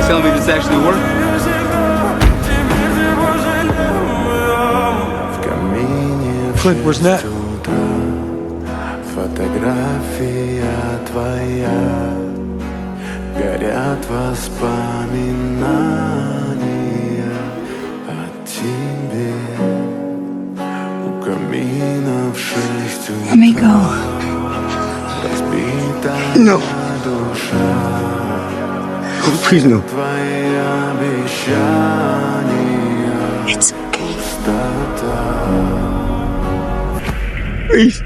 tell me this actually worked? Clint, where's Nat? Фотография твоя, горят воспоминания о тебе. У камина в 6 утра. Let me go. Разбитая No. душа. Please, no. Твои обещания. It's okay. Пустота. Please.